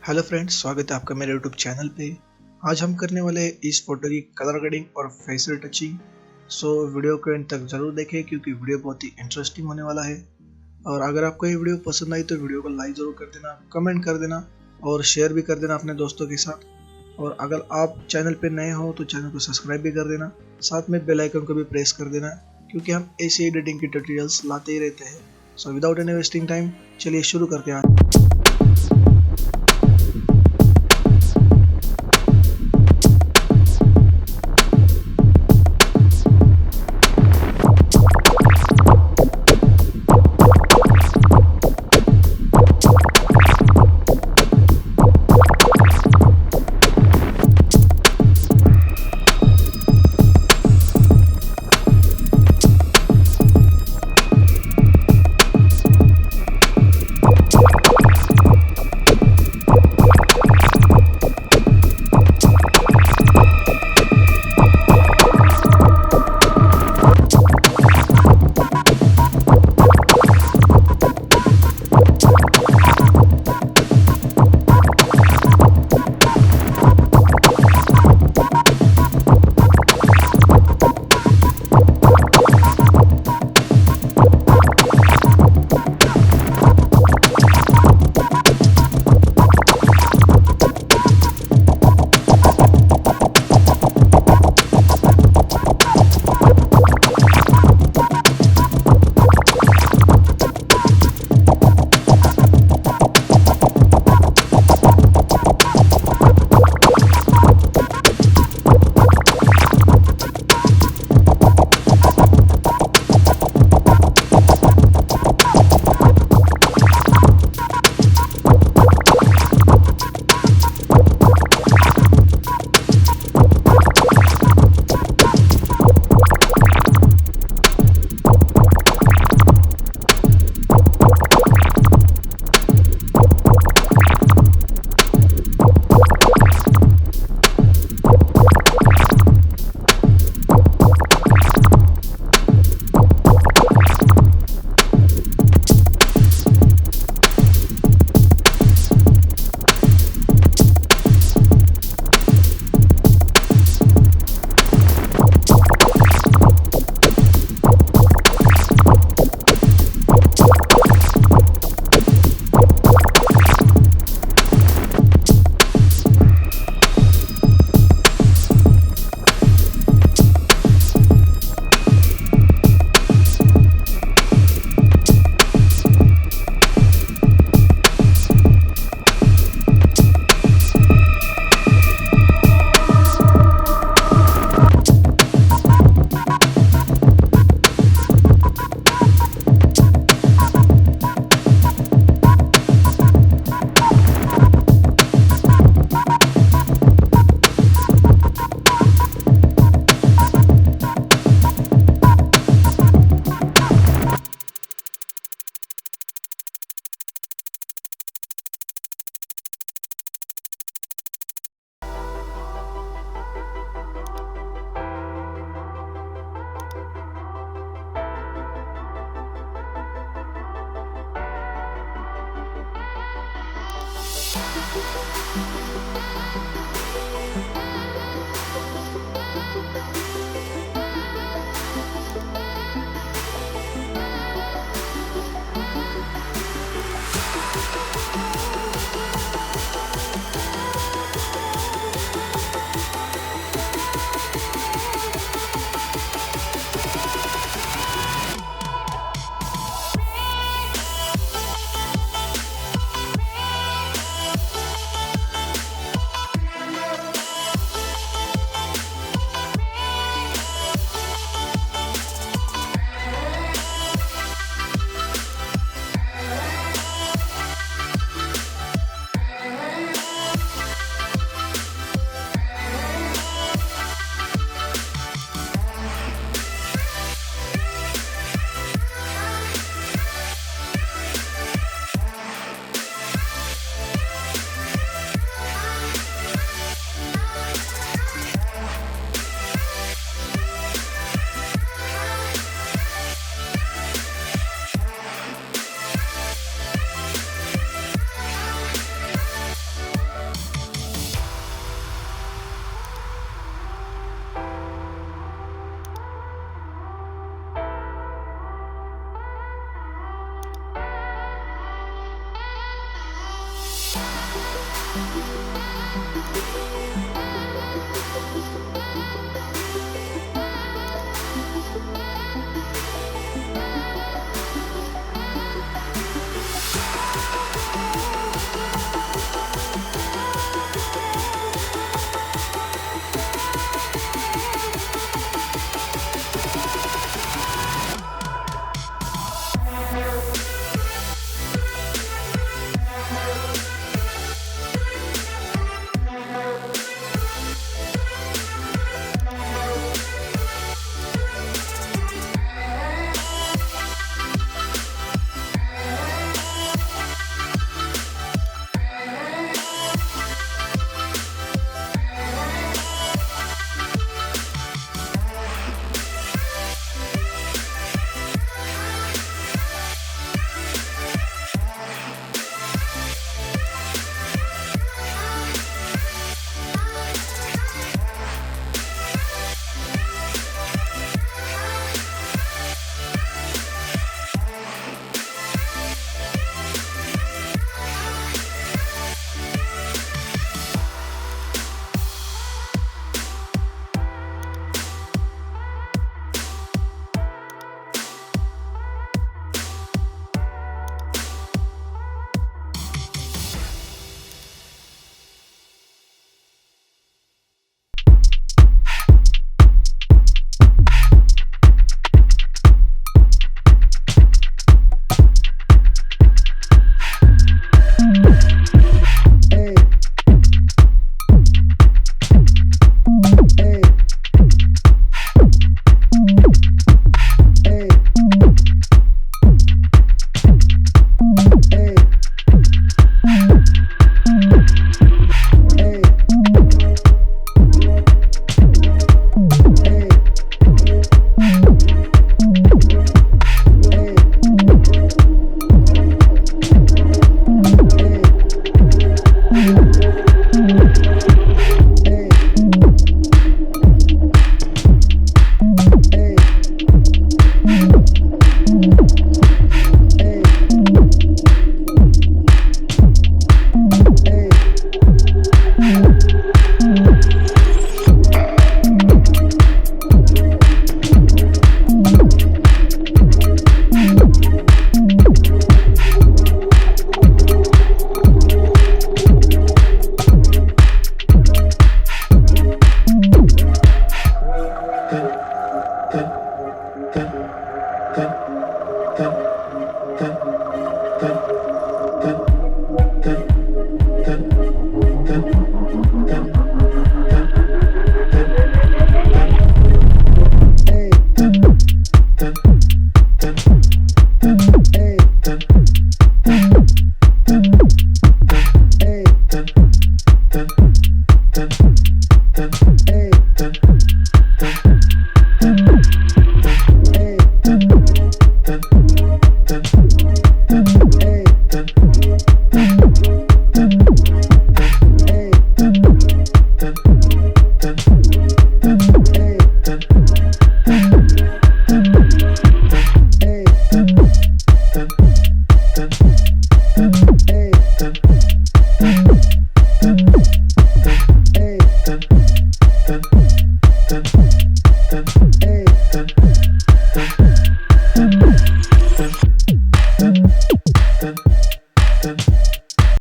Hello friends, स्वागत है आपका मेरे यूट्यूब चैनल पे। आज हम करने वाले हैं इस फोटो की कलर ग्रेडिंग और फेस रिटचिंग। सो वीडियो को एंड तक ज़रूर देखें क्योंकि वीडियो बहुत ही इंटरेस्टिंग होने वाला है। और अगर आपको ये वीडियो पसंद आई तो वीडियो को लाइक ज़रूर कर देना, कमेंट कर देना और शेयर भी कर देना अपने दोस्तों के साथ। और अगर आप चैनल पर नए हो तो चैनल को सब्सक्राइब भी कर देना, साथ में बेल आइकन को भी प्रेस कर देना क्योंकि हम ऐसी एडिटिंग की ट्यूटोरियल्स लाते ही रहते हैं। So without any wasting time चलिए शुरू करते हैं।